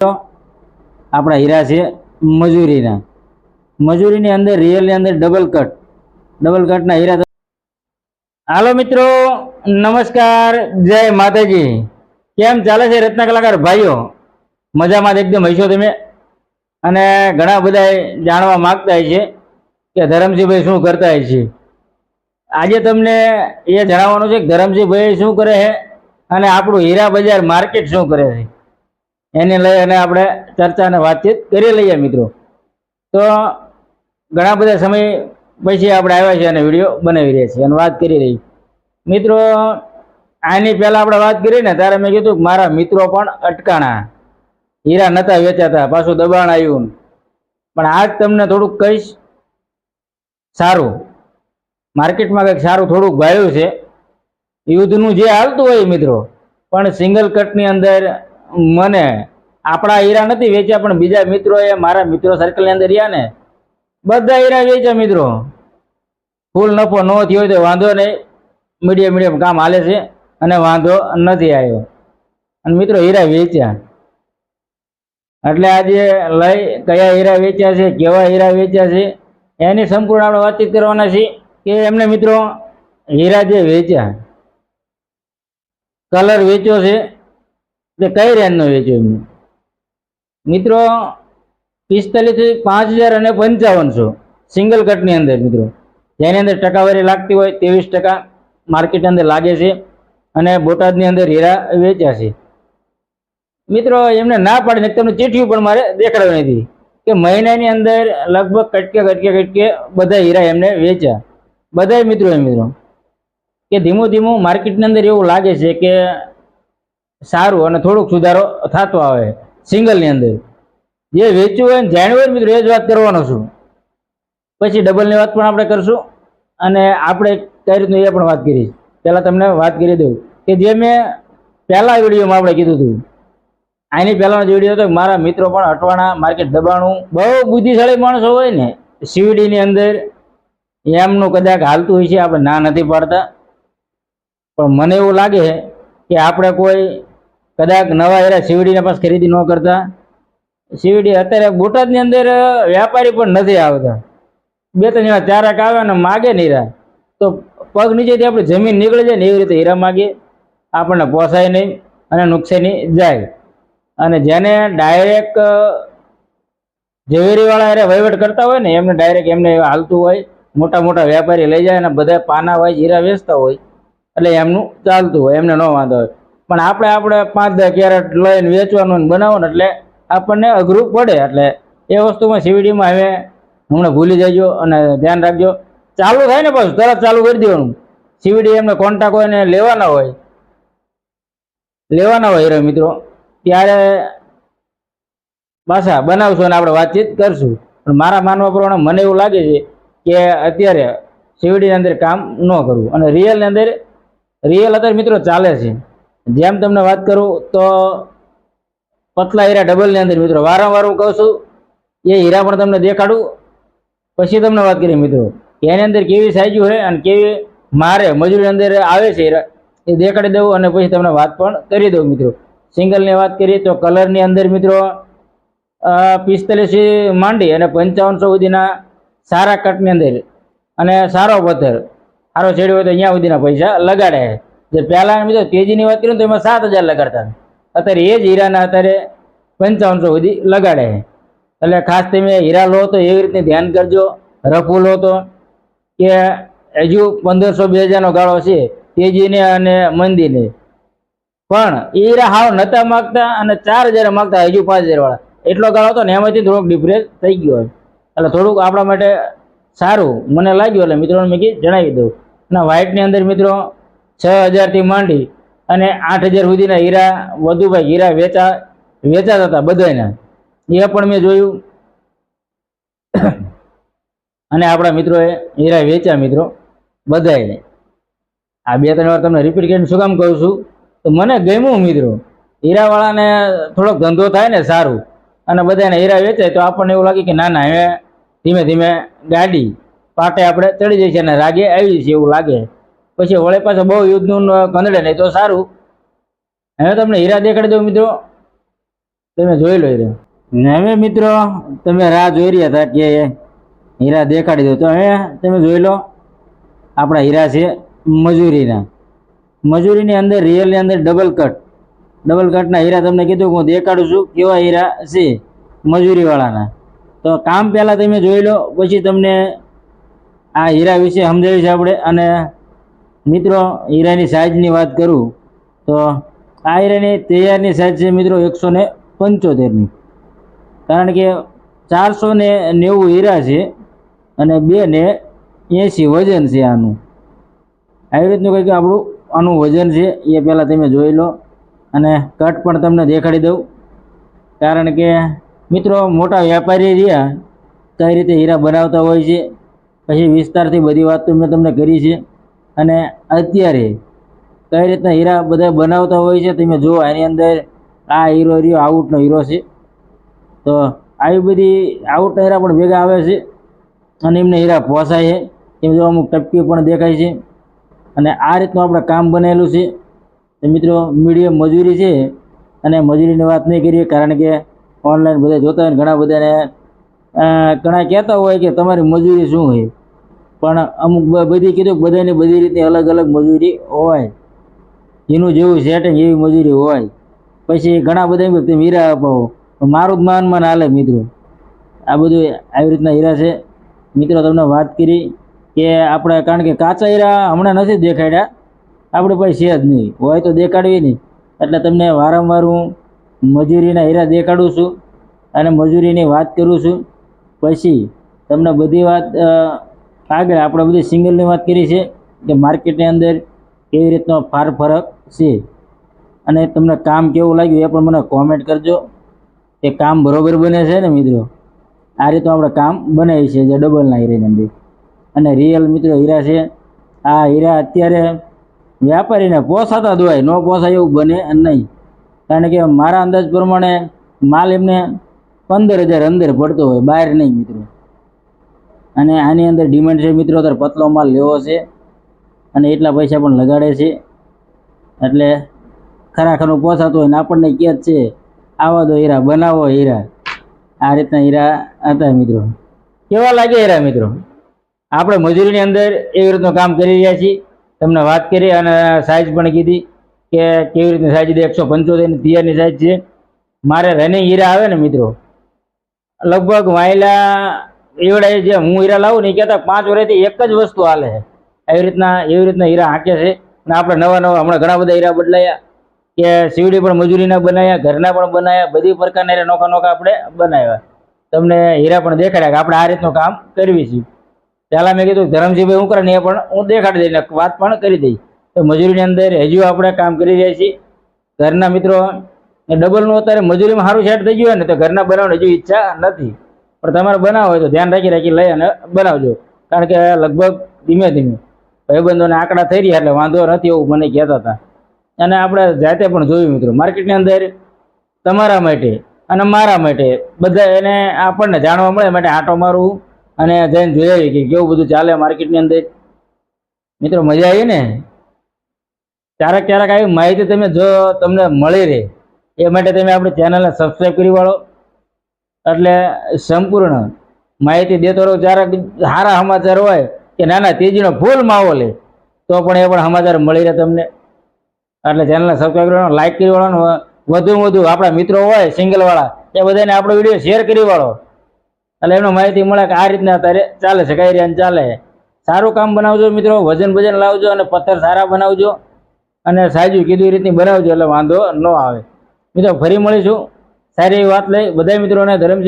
આપણા હીરા છે મજૂરીના. મજૂરીની અંદર રિયલની અંદર ડબલ કટના હીરા. હાલો મિત્રો, નમસ્કાર, જય માતાજી. કેમ ચાલે છે રત્ન કલાકાર ભાઈઓ? મજામાં એકદમ હશો તમે? અને ઘણા બધા જાણવા માંગતા છે કે ધરમસિંહભાઈ શું કરતા છે. આજે તમને એ જણાવવાનું છે કે ધરમસિંહભાઈ શું કરે છે અને આપણું હીરા બજાર માર્કેટ શું કરે છે, એને લઈ અને આપણે ચર્ચા અને વાતચીત કરી લઈએ મિત્રો. તો ઘણા બધા સમય પછી આપણે આવ્યા છીએ અને વિડીયો બનાવી રહ્યા છીએ અને વાત કરી રહી. મિત્રો, આની પહેલા આપણે વાત કરી ને ત્યારે મેં કીધું કે મારા મિત્રો પણ અટકાણા, હીરા નતા વેચાતા, પાછું દબાણ આવ્યું. પણ આજ તમને થોડુંક કહીશ, સારું માર્કેટમાં કંઈક સારું થોડુંક ભાવ્યું છે. યુદ્ધનું જે હાલતું હોય મિત્રો, પણ સિંગલ કટની અંદર મને આપણા હીરા નથી વેચ્યા, પણ બીજા મિત્રોએ, મારા મિત્રો સર્કલની અંદર રહ્યા ને, બધા હીરા વેચ્યા મિત્રો. ફૂલ નફો ન થયો હોય તો વાંધો નહીં, મીડિયમ કામ હાલે છે અને વાંધો નથી આવ્યો. અને મિત્રો હીરા વેચ્યા એટલે આજે લઈ કયા હીરા વેચ્યા છે, કેવા હીરા વેચ્યા છે, એની સંપૂર્ણ આપણે વાતચીત કરવાના છીએ. કે એમને મિત્રો હીરા જે વેચ્યા, કલર વેચ્યો છે તે કઈ રેન્જનો વેચ્યો એમને મિત્રો? 45 થી 5000 અને 5500 સિંગલ કટની અંદર મિત્રો, જેની અંદર ટકાવારી લાગતી હોય 23% માર્કેટ અંદર લાગે છે. અને બોટાદની અંદર હીરા વેચ્યા છે મિત્રો. એમને ના પાડીને તમને ચીઠ્ઠીઓ પણ મારે દેખાડવાની હતી કે મહિનાની અંદર લગભગ કટકે બધા હીરા એમને વેચ્યા, બધા મિત્રો કે ધીમું માર્કેટની અંદર એવું લાગે છે કે સારું અને થોડુંક સુધારો થતો આવે સિંગલની અંદર. જે વેચ્યું હોય ને જાણ્યું હોય મિત્રો, એ જ વાત કરવાનો છું. પછી ડબલની વાત પણ આપણે કરશું અને આપણે કઈ રીતનું એ પણ વાત કરીશ. પહેલાં તમને વાત કરી દઉં કે જે મેં પહેલા વિડીયોમાં આપણે કીધું હતું, આની પહેલાનો જે વિડીયો હતો, મારા મિત્રો પણ અટવાણા, માર્કેટ દબાણું, બહુ બુદ્ધિશાળી માણસો હોય ને સીવીડીની અંદર એમનું કદાચ હાલતું હોય છે, આપણે ના નથી પાડતા. પણ મને એવું લાગે કે આપણે કોઈ કદાચ નવા હીરા સીવીડીના પાસે ખરીદી ન કરતા. સીવીડી અત્યારે બોટાદની અંદર વ્યાપારી પણ નથી આવતા. 2-3 જણા ચારક આવે ને માગે ને હીરા, તો પગ નીચેથી આપણી જમીન નીકળી જાય ને એવી રીતે હીરા માગે, આપણને પોસાય નહીં અને નુકસાની જાય. અને જેને ડાયરેક્ટ ઝવેરીવાળા હીરા વહીવટ કરતા હોય ને, એમને ડાયરેક્ટ એમને હાલતું હોય, મોટા વેપારી લઈ જાય અને બધા પાના વાઇઝ હીરા વેચતા હોય, એટલે એમનું ચાલતું હોય, એમને ન વાંધો હોય. પણ આપણે 5-10 કેરેટ લઈને વેચવાનું બનાવવાનું એટલે આપણને અઘરું પડે. એટલે એ વસ્તુમાં સીવીડીમાં હવે હમણાં ભૂલી જજો અને ધ્યાન રાખજો. ચાલુ થાય ને બસ તરત ચાલુ કરી દેવાનું. સીવીડી એમને કોન્ટેક્ટ હોય ને લેવાના હોય હીરા મિત્રો, ત્યારે પાછા બનાવશું અને આપણે વાતચીત કરશું. પણ મારા માનવા પ્રમાણે મને એવું લાગે છે કે અત્યારે સીવીડીની અંદર કામ ન કરવું અને રિયલની અંદર અત્યારે મિત્રો ચાલે છે. જેમ તમને વાત કરું તો પતલા હીરા ડબલની અંદર મિત્રો વારંવાર હું કહું છું, એ હીરા પણ તમને દેખાડું. પછી તમને વાત કરીએ મિત્રો એની અંદર કેવી સાઈઝ હોય અને કેવી મારે મજૂરી અંદર આવે છે હીરા, એ દેખાડી દઉં અને પછી તમને વાત પણ કરી દઉં મિત્રો. સિંગલની વાત કરીએ તો કલરની અંદર મિત્રો 45 માંડી અને 5500 સુધીના સારા કટની અંદર અને સારો પથ્થર સારો છેડ્યો હોય તો અહીંયા સુધીના પૈસા લગાડે. જે પહેલાં મિત્રો તેજીની વાત કરીએ તો એમાં 7000 લગાડતા, અત્યારે એ જ હીરાના અત્યારે 5500 સુધી લગાડે. એટલે ખાસ તમે હીરા લો તો એવી રીતે ધ્યાન કરજો. રફુ લો તો કે હજુ 1500-2000નો ગાળો છે તેજીને અને મંદીને, પણ એ હીરા હાવ નતા માગતા અને 4000 માગતા, હજુ 5000 વાળા. એટલો ગાળો હતો ને એમાંથી થોડોક ડિફરન્સ થઈ ગયો. એટલે થોડુંક આપણા માટે સારું મને લાગ્યું, એટલે મિત્રોને મેં જણાવી દઉં. અને વ્હાઇટની અંદર મિત્રો 6000 થી માંડી અને 8000 સુધીના હીરા વધુભાઈ હીરા વેચાતા હતા બધાના, એ પણ મેં જોયું. અને આપણા મિત્રોએ હીરા વેચ્યા મિત્રો બધાને. આ 2-3 વાર તમને રિપીટ કરીને શું કામ કહું છું, તો મને ગમ્યું મિત્રો. હીરાવાળાને થોડોક ધંધો થાય ને સારું અને બધાને હીરા વેચાય તો આપણને એવું લાગે કે ના હવે ધીમે ધીમે ગાડી પાટે આપણે ચડી જઈએ છીએ અને રાગે આવી છે એવું લાગે. પછી વળે પાછો બહુ યુદ્ધનું કંદડે નહીં તો સારું. હવે તમને હીરા દેખાડી દઉં મિત્રો. તમે જોઈ લો હીરા. ને હવે મિત્રો તમે રાહ જોઈ રહ્યા હતા કે હીરા દેખાડી દો, તો હવે તમે જોઈ લો આપણા હીરા છે મજૂરીના. મજૂરીની અંદર રિયલની અંદર ડબલ કટના હીરા તમને કીધું કે હું દેખાડું છું કેવા હીરા છે મજૂરીવાળાના. તો કામ પહેલાં તમે જોઈ લો, પછી તમને આ હીરા વિશે સમજાવીશ આપણે. અને મિત્રો હીરાની સાઇઝની વાત કરું તો આ હીરાની તૈયારની સાઇઝ છે મિત્રો 175ની, કારણ કે 490 હીરા છે અને 280 વજન છે આનું. આવી રીતનું કંઈક આપણું આનું વજન છે, એ પહેલાં તમે જોઈ લો. અને કટ પણ તમને દેખાડી દઉં, કારણ કે મિત્રો મોટા વેપારી રહ્યા કઈ રીતે હીરા બનાવતા હોય છે, પછી વિસ્તારથી બધી વાત તો મેં તમને કરી છે. અને અત્યારે કઈ રીતના હીરા બધા બનાવતા હોય છે તમે જુઓ. એની અંદર આ હીરો રહ્યો આઉટનો હીરો છે, તો આવી બધી આઉટના હીરા પણ ભેગા આવે છે અને એમને હીરા પોસાય છે. એમ જો અમુક ટપકી પણ દેખાય છે. અને આ રીતનું આપણે કામ બનેલું છે. તો મિત્રો મીડિયમ મજૂરી છે, અને મજૂરીની વાત નહીં કરીએ કારણ કે ઓનલાઈન બધા જોતા હોય ને ઘણા બધાને ઘણા કહેતા હોય કે તમારી મજૂરી શું હોય, પણ અમુક બધી કીધું બધાની બધી રીતે અલગ અલગ મજૂરી હોય, જેનું જેવું સેટિંગ એવી મજૂરી હોય. પછી ઘણા બધા તમે હીરા અપાવો, મારું જ માન હાલે મિત્રો. આ બધું આવી રીતના હીરા છે. મિત્રો તમને વાત કરી કે આપણે, કારણ કે કાચા હીરા હમણાં નથી દેખાડ્યા, આપણે પાસે છે જ નહીં, હોય તો દેખાડવી નહીં. એટલે તમને વારંવાર હું મજૂરીના હીરા દેખાડું છું અને મજૂરીની વાત કરું છું. પછી તમને બધી વાત આગળ આપણે બધી સિંગલની વાત કરી છે કે માર્કેટની અંદર કેવી રીતનો ફરક છે. અને તમને કામ કેવું લાગ્યું એ પણ મને કોમેન્ટ કરજો કે કામ બરોબર બને છે ને મિત્રો. આ રીતનું આપણે કામ બનાવીએ છીએ જે ડબલના હીરાની અંદર. અને રિયલ મિત્રો હીરા છે. આ હીરા અત્યારે વ્યાપારીને પોસાતા જ હોય, ન પોસાય એવું બને નહીં. કારણ કે મારા અંદાજ પ્રમાણે માલ એમને 15,000 અંદર પડતો હોય, બહાર નહીં મિત્રો. અને આની અંદર ડિમાન્ડ છે મિત્રો, અત્યારે પતલો માલ લેવો છે અને એટલા પૈસા પણ લગાડે છે. એટલે ખરાખરનું પોસાતું હોય ને આપણને કહે જ છે આવા દો હીરા, બનાવો હીરા. આ રીતના હીરા હતા મિત્રો. કેવા લાગે હીરા મિત્રો? આપણે મજૂરીની અંદર એવી રીતનું કામ કરી રહ્યા છીએ. તમને વાત કરી અને સાઇઝ પણ કીધી કે કેવી રીતની સાઇઝ હતી. 175ની તૈયારની સાઇઝ છે. મારે રનિંગ હીરા આવે ને મિત્રો, લગભગ વાયલા એવડા જે હું હીરા લાવું ને એ કહેતા 5 વર્ષથી એક જ વસ્તુ હાલે છે. એવી રીતના હીરા હાંકે છે. અને આપણે નવા હમણાં ઘણા બધા હીરા બદલાયા, કે સીવડી પણ મજૂરીના બનાવ્યા, ઘરના પણ બનાવ્યા, બધી પ્રકારના હીરા નોખા આપણે બનાવ્યા. તમને હીરા પણ દેખાડ્યા કે આપણે આ રીતનું કામ કરવી છીએ. પહેલાં મેં કીધું ધરમજીભાઈ શું કરે ને એ પણ હું દેખાડી દઈને વાત પણ કરી દઈ. તો મજૂરીની અંદર હજુ આપણે કામ કરી રહ્યા છીએ. ઘરના મિત્રો ડબલનું અત્યારે મજૂરીમાં સારું સેટ થઈ ગયું હોય ને તો ઘરના બનાવવાની હજુ ઈચ્છા નથી, પણ તમારે બનાવવો હોય તો ધ્યાન રાખી લઈ અને બનાવજો. કારણ કે લગભગ ધીમે ધીમે ભાઈબંધોને આંકડા થઈ રહ્યા એટલે વાંધો નથી એવું મને કહેતા હતા. અને આપણે જાતે પણ જોયું મિત્રો માર્કેટની અંદર તમારા માટે અને મારા માટે બધા એને આપણને જાણવા મળે માટે આંટો મારવું અને જઈને જોઈ આવીએ કે કેવું બધું ચાલે માર્કેટની અંદર. મિત્રો મજા આવી ને? ક્યારેક આવી માહિતી તમે જો તમને મળી રહે એ માટે તમે આપણી ચેનલને સબસ્ક્રાઈબ કરી વાળો, એટલે સંપૂર્ણ માહિતી દેતો રહો. ક્યારેક સારા સમાચાર હોય કે નાના તેજીનો ફૂલ માહોલ તો પણ એ પણ સમાચાર મળી રહે તમને. એટલે ચેનલને સબસ્ક્રાઈબ કરવાનો, લાઈક કરી વાળો, વધુ આપણા મિત્રો હોય સિંગલવાળા એ બધાને આપણો વિડીયો શેર કરી વાળો, એટલે એનો માહિતી મળે કે આ રીતના અત્યારે ચાલે છે, કઈ રીતે ચાલે. સારું કામ બનાવજો મિત્રો, વજન લાવજો અને પથ્થર સારા બનાવજો અને સાજુ કીધું એ રીતની બનાવજો એટલે વાંધો ન આવે. મિત્રો ફરી મળીશું સારી એવી વાત લઈ. બધા મિત્રોને ધરમજી